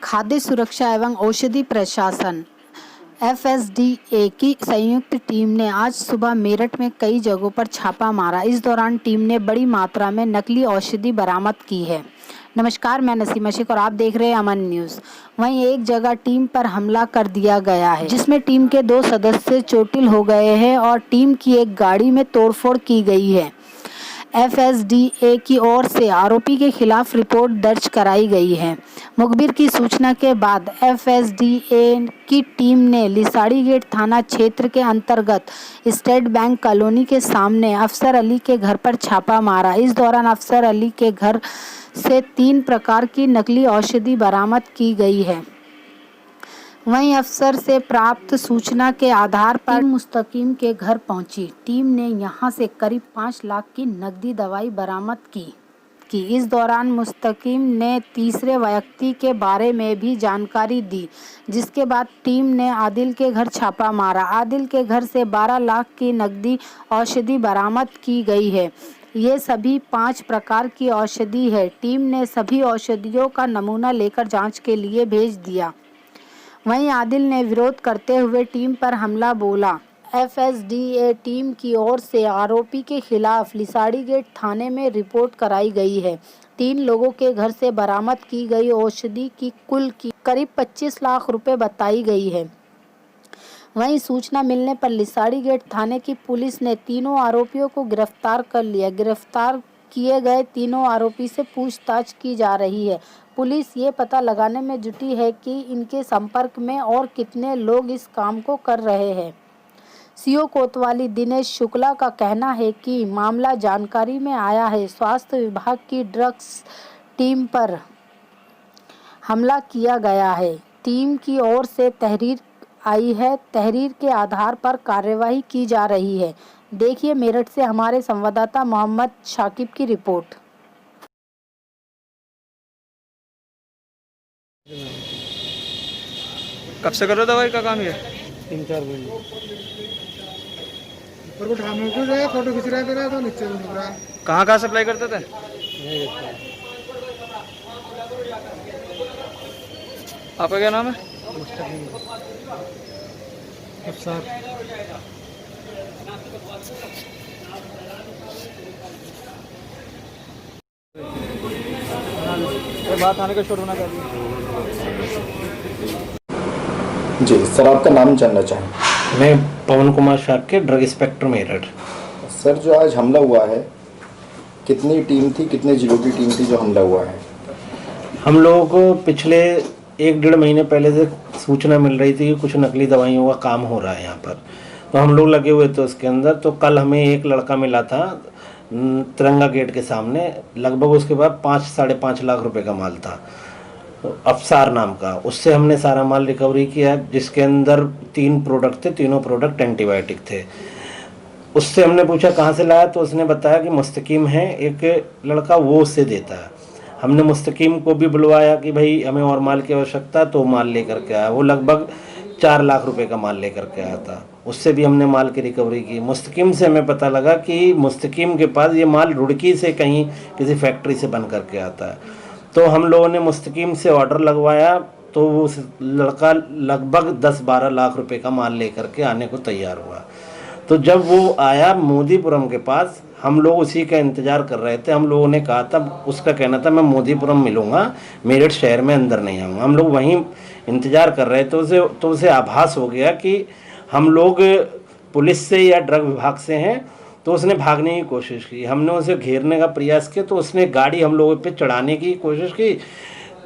खाद्य सुरक्षा एवं औषधि प्रशासन एफएसडीए की संयुक्त टीम ने आज सुबह मेरठ में कई जगहों पर छापा मारा। इस दौरान टीम ने बड़ी मात्रा में नकली औषधि बरामद की है। नमस्कार, मैं नसीमा शेख और आप देख रहे हैं अमन न्यूज़। वहीं एक जगह टीम पर हमला कर दिया गया है, जिसमें टीम के 2 सदस्य चोटिल हो गए हैं और टीम की एक गाड़ी में तोड़फोड़ की गई है। एफएसडीए की ओर से आरोपी के खिलाफ रिपोर्ट दर्ज कराई गई है। मुखबिर की सूचना के बाद एफएसडीए की टीम ने लिसाड़ी गेट थाना क्षेत्र के अंतर्गत स्टेट बैंक कॉलोनी के सामने अफसर अली के घर पर छापा मारा। इस दौरान अफसर अली के घर से 3 प्रकार की नकली औषधि बरामद की गई है। वहीं अफसर से प्राप्त सूचना के आधार पर मुस्तकीम के घर पहुंची। टीम ने यहां से करीब 5 लाख की नकदी दवाई बरामद की। इस दौरान मुस्तकीम ने तीसरे व्यक्ति के बारे में भी जानकारी दी, जिसके बाद टीम ने आदिल के घर छापा मारा। आदिल के घर से 12 लाख की नकदी औषधि बरामद की गई है। ये सभी 5 प्रकार की औषधि है। टीम ने सभी औषधियों का नमूना लेकर जांच के लिए भेज दिया। वहीं आदिल ने विरोध करते हुए टीम पर हमला बोला। एफएसडीए टीम की ओर से आरोपी के खिलाफ लिसाड़ी गेट थाने में रिपोर्ट कराई गई है। 3 लोगों के घर से बरामद की गई औषधि की कुल करीब 25 लाख रुपए बताई गई है। वहीं सूचना मिलने पर लिसाड़ी गेट थाने की पुलिस ने तीनों आरोपियों को गिरफ्तार कर लिया। गिरफ्तार किए गए तीनों आरोपी से पूछताछ की जा रही है। पुलिस ये पता लगाने में जुटी है कि इनके संपर्क में और कितने लोग इस काम को कर रहे हैं। सीओ कोतवाली दिनेश शुक्ला का कहना है कि मामला जानकारी में आया है। स्वास्थ्य विभाग की ड्रग्स टीम पर हमला किया गया है। टीम की ओर से तहरीर आई है। तहरीर के आधार पर कार्यवाही की जा रही है। देखिए मेरठ से हमारे संवाददाता मोहम्मद शाकिब की रिपोर्ट। कब से कर रहे हो दवाई का काम ये? 3-4 महीने। पर वो ठामे को गया, फोटो खींच रहा है तो नीचे उतर रहा। कहाँ सप्लाई करते थे? नहीं देखता। आपका क्या नाम है? मुस्तकीम। अफसर। बात आने का शुरू होना चाहिए। जी सर, आपका नाम जानना चाहें? मैं Pawan Kumar Shakya, drug inspector Meerut. Sir, जो आज हमला हुआ है, कितनी टीम थी, कितने जिलों की टीम थी जो हमला हुआ है? हम लोगों को पिछले 1-1.5 महीने पहले से सूचना मिल रही थी कि कुछ नकली दवाइयों का काम हो रहा है यहाँ पर, तो हम लोग लगे हुए थे उसके अंदर। तो कल हमें एक लड़का मिला था तिरंगा गेट के सामने, लगभग उसके बाद 5-5.5 लाख रुपए का माल था, अफसार नाम का। उससे हमने सारा माल रिकवरी किया, जिसके अंदर 3 प्रोडक्ट थे, तीनों प्रोडक्ट एंटीबायोटिक थे। उससे हमने पूछा कहाँ से लाया, तो उसने बताया कि मुस्तकीम है एक लड़का, वो उससे देता है। हमने मुस्तकीम को भी बुलवाया कि भाई हमें और माल की आवश्यकता, तो माल लेकर के आया। वो लगभग 4 लाख रुपए का माल लेकर के आया था। उससे भी हमने माल की रिकवरी की। मुस्तकीम से हमें पता लगा कि मुस्तकीम के पास ये माल रुड़की से कहीं किसी फैक्ट्री से बन करके आता है। तो हम लोगों ने मुस्तकीम से ऑर्डर लगवाया, तो वो लड़का लगभग 10-12 लाख रुपए का माल लेकर के आने को तैयार हुआ। तो जब वो आया मोदीपुरम के पास, हम लोग उसी का इंतज़ार कर रहे थे। हम लोगों ने कहा था, उसका कहना था मैं मोदीपुरम मिलूँगा, मेरठ शहर में अंदर नहीं आऊँगा। हम लोग वहीं इंतज़ार कर रहे थे। तो उसे आभास हो गया कि हम लोग पुलिस से या ड्रग विभाग से हैं, तो उसने भागने की कोशिश की। हमने उसे घेरने का प्रयास किया, तो उसने गाड़ी हम लोगों पे चढ़ाने की कोशिश की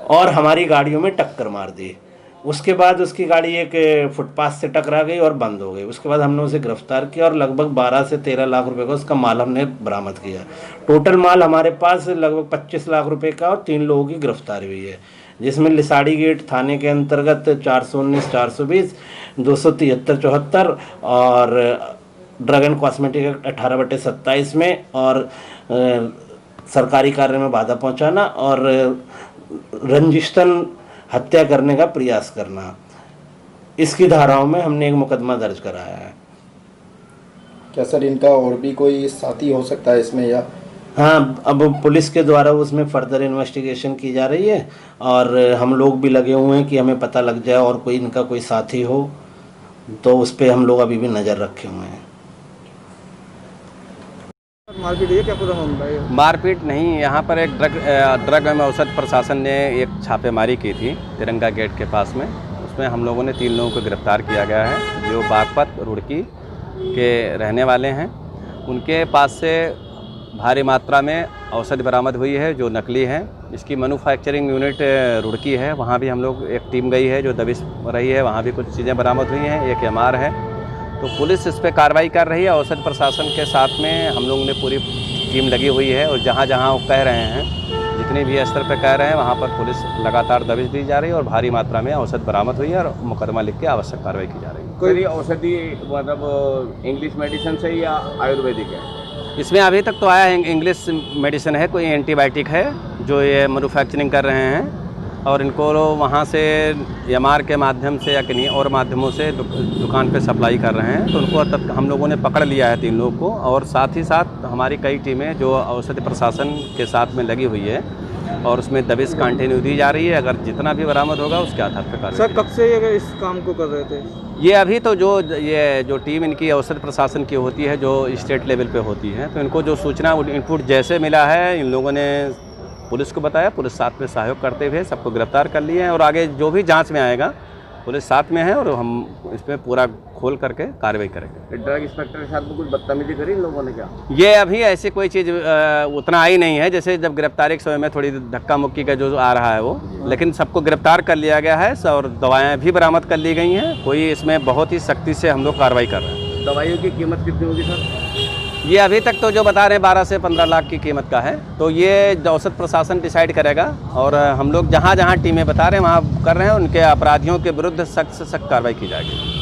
और हमारी गाड़ियों में टक्कर मार दी। उसके बाद उसकी गाड़ी एक फुटपाथ से टकरा गई और बंद हो गई। उसके बाद हमने उसे गिरफ्तार किया और लगभग 12 से 13 लाख रुपए का उसका माल हमने बरामद किया। टोटल माल हमारे पास लगभग 25 लाख रुपए का और 3 लोगों की गिरफ्तारी हुई है, जिसमें लिसाड़ी गेट थाने के अंतर्गत 419-420, 273-74 और ड्रग एंड कॉस्मेटिक 18/27 में, और सरकारी कार्य में बाधा पहुंचाना और रंजिशतन हत्या करने का प्रयास करना, इसकी धाराओं में हमने एक मुकदमा दर्ज कराया है। क्या सर इनका और भी कोई साथी हो सकता है इसमें, या हाँ, अब पुलिस के द्वारा उसमें फर्दर इन्वेस्टिगेशन की जा रही है और हम लोग भी लगे हुए हैं कि हमें पता लग जाए और कोई इनका कोई साथी हो तो उस पर हम लोग अभी भी नज़र रखे हुए हैं। मारपीट ये क्या पूरा मामला है? मारपीट नहीं, यहाँ पर एक ड्रग एवं औषध प्रशासन ने एक छापेमारी की थी तिरंगा गेट के पास में। उसमें हम लोगों ने 3 लोगों को गिरफ्तार किया गया है जो बागपत रुड़की के रहने वाले हैं। उनके पास से भारी मात्रा में औषधि बरामद हुई है जो नकली है। इसकी मैन्युफैक्चरिंग यूनिट रुड़की है, वहाँ भी हम लोग एक टीम गई है जो दबिश रही है, वहाँ भी कुछ चीज़ें बरामद हुई हैं। एक एमआर है, तो पुलिस इस पर कार्रवाई कर रही है। औषध प्रशासन के साथ में हम लोगों ने पूरी टीम लगी हुई है और जहाँ जहाँ वो कह रहे हैं, जितने भी स्तर पर कह रहे हैं, वहाँ पर पुलिस लगातार दबिश दी जा रही है और भारी मात्रा में औषध बरामद हुई है और मुकदमा लिख के आवश्यक कार्रवाई की जा रही है। कोई औषधि मतलब इंग्लिश मेडिसिन से या आयुर्वेदिक है? इसमें अभी तक तो आया है इंग्लिश मेडिसिन है, कोई एंटीबायोटिक है जो ये मैन्युफैक्चरिंग कर रहे हैं और इनको वहाँ से एमआर के माध्यम से या किन्हीं और माध्यमों से दुकान पे सप्लाई कर रहे हैं। तो उनको हम लोगों ने पकड़ लिया है 3 लोगों को और साथ ही साथ हमारी कई टीमें जो औषधि प्रशासन के साथ में लगी हुई है और उसमें दबिश कंटिन्यू दी जा रही है। अगर जितना भी बरामद होगा उसके आधार पर कार्रवाई। सर कब से ये इस काम को कर रहे थे? ये अभी तो जो टीम इनकी औषध प्रशासन की होती है जो स्टेट लेवल पे होती है, तो इनको जो सूचना इनपुट जैसे मिला है इन लोगों ने पुलिस को बताया। पुलिस साथ में सहयोग करते हुए सबको गिरफ्तार कर लिए हैं और आगे जो भी जांच में आएगा पुलिस साथ में है और हम इसमें पूरा खोल करके कार्रवाई करेंगे। ड्रग इंस्पेक्टर के साथ में कुछ बदतमीजी करी इन लोगों ने क्या? ये अभी ऐसी कोई चीज़ उतना आई नहीं है, जैसे जब गिरफ्तारी के समय में थोड़ी धक्का मुक्की का जो आ रहा है वो, लेकिन सबको गिरफ्तार कर लिया गया है और दवाएं भी बरामद कर ली गई हैं। कोई इसमें बहुत ही सख्ती से हम लोग कार्रवाई कर रहे हैं। दवाइयों की कीमत कितनी होगी सर? ये अभी तक तो जो बता रहे हैं 12 से 15 लाख की कीमत का है, तो ये औषध प्रशासन डिसाइड करेगा और हम लोग जहाँ जहाँ टीमें बता रहे हैं वहाँ कर रहे हैं। उनके अपराधियों के विरुद्ध सख्त से सख्त कार्रवाई की जाएगी।